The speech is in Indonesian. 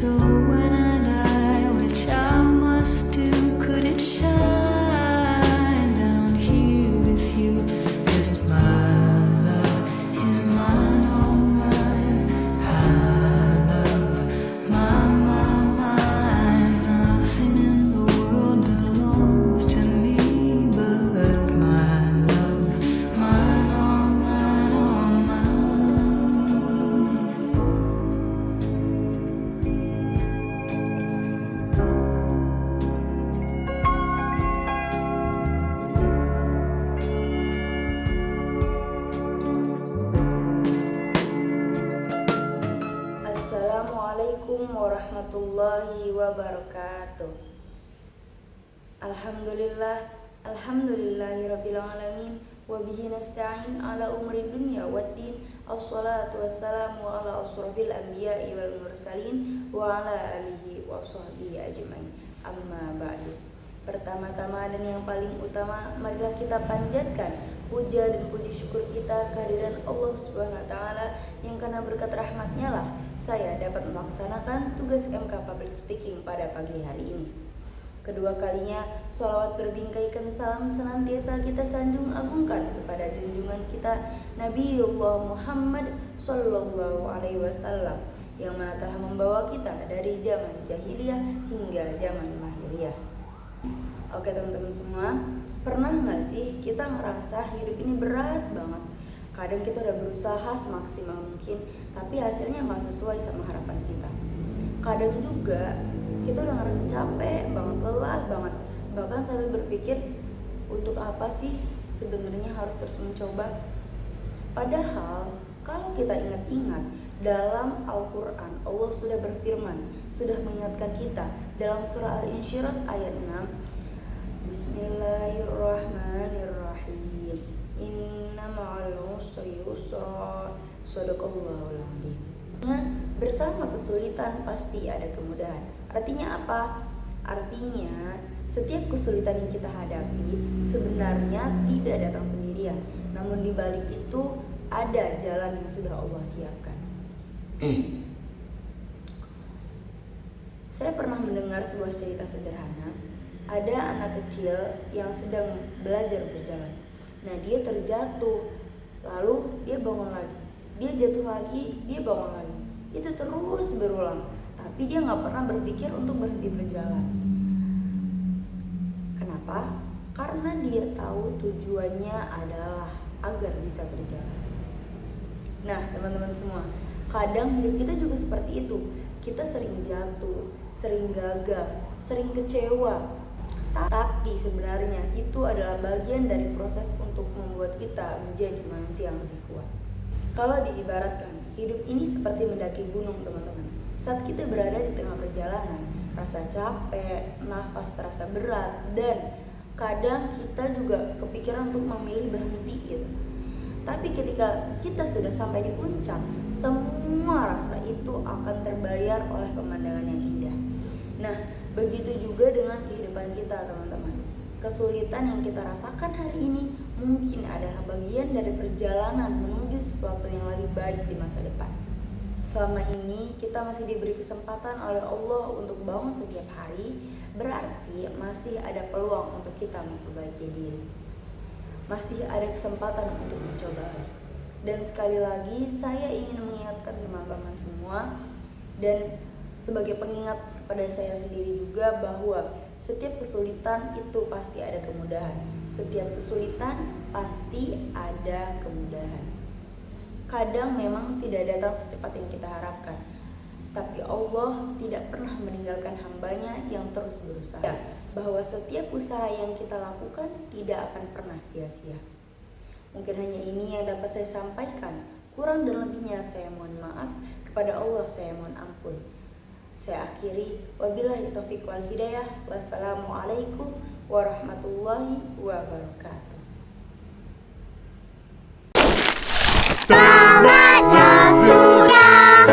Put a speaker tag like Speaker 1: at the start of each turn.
Speaker 1: So when I die, which I must do, could it shine down here with you? Just my love is mine, all mine. I love mine. Nothing in the world belongs to me but my love, mine, all mine, all mine.
Speaker 2: Assalamualaikum warahmatullahi wabarakatuh. Alhamdulillahirabbil alamin wa bihi nasta'in ala umri dunya waddin. Assalatu wassalamu ala asrofil anbiya'i wal mursalin wa ala alihi wa sahbihi ajmain. Amma ba'du. Pertama-tama dan yang paling utama, marilah kita panjatkan puja dan puji syukur kita kehadiran Allah Subhanahu wa taala yang karena berkat rahmatnya lah saya dapat melaksanakan tugas MK Public Speaking pada pagi hari ini. Kedua kalinya, sholawat berbingkaikan salam senantiasa kita sanjung agungkan kepada junjungan kita Nabiullah Muhammad Sallallahu Alaihi Wasallam yang mana telah membawa kita dari zaman jahiliyah hingga zaman mahiriyah. Oke teman-teman semua, pernah nggak sih kita ngerasa hidup ini berat banget? Kadang kita udah berusaha semaksimal mungkin, tapi hasilnya nggak sesuai sama harapan kita. Kadang juga kita udah ngerasa capek banget, lelah banget, bahkan sampai berpikir untuk apa sih sebenarnya harus terus mencoba. Padahal kalau kita ingat-ingat, dalam Al-Quran Allah sudah berfirman, sudah mengingatkan kita dalam surah Al-Insyirah ayat 6, Bismillahirrahmanirrahim. Inna ma'al usri yusra. Shadaqallahul adzim. Bersama kesulitan pasti ada kemudahan. Artinya apa? Artinya setiap kesulitan yang kita hadapi sebenarnya tidak datang sendirian. Namun di balik itu ada jalan yang sudah Allah siapkan. Saya pernah mendengar sebuah cerita sederhana. Ada anak kecil yang sedang belajar berjalan. Nah, dia terjatuh, lalu dia bangun lagi. Dia jatuh lagi, dia bangun lagi. Itu terus berulang. Tapi dia nggak pernah berpikir untuk berhenti berjalan. Kenapa? Karena dia tahu tujuannya adalah agar bisa berjalan. Nah, teman-teman semua, kadang hidup kita juga seperti itu. Kita sering jatuh, sering gagal, sering kecewa. Tapi sebenarnya itu adalah bagian dari proses untuk membuat kita menjadi manusia yang lebih kuat. Kalau diibaratkan, hidup ini seperti mendaki gunung, teman-teman. Saat kita berada di tengah perjalanan, rasa capek, nafas terasa berat, dan kadang kita juga kepikiran untuk memilih berhenti gitu. Tapi ketika kita sudah sampai di puncak, semua rasa itu akan terbayar oleh pemandangan yang indah. Nah, begitu juga dengan kehidupan kita, teman-teman. Kesulitan yang kita rasakan hari ini mungkin adalah bagian dari perjalanan menuju sesuatu yang lebih baik di masa depan. Selama ini kita masih diberi kesempatan oleh Allah untuk bangun setiap hari, berarti masih ada peluang untuk kita memperbaiki diri. Masih ada kesempatan untuk mencoba lagi. Dan sekali lagi saya ingin mengingatkan teman-teman semua dan sebagai pengingat kepada saya sendiri juga bahwa setiap kesulitan itu pasti ada kemudahan. Setiap kesulitan pasti ada kemudahan. Kadang memang tidak datang secepat yang kita harapkan, tapi Allah tidak pernah meninggalkan hambanya yang terus berusaha. Bahwa setiap usaha yang kita lakukan tidak akan pernah sia-sia. Mungkin hanya ini yang dapat saya sampaikan. Kurang dan lebihnya saya mohon maaf. Kepada Allah saya mohon ampun. Saya akhiri, wabillahi taufiq wal hidayah. Wassalamualaikum warahmatullahi wabarakatuh.
Speaker 3: Salatnya sudah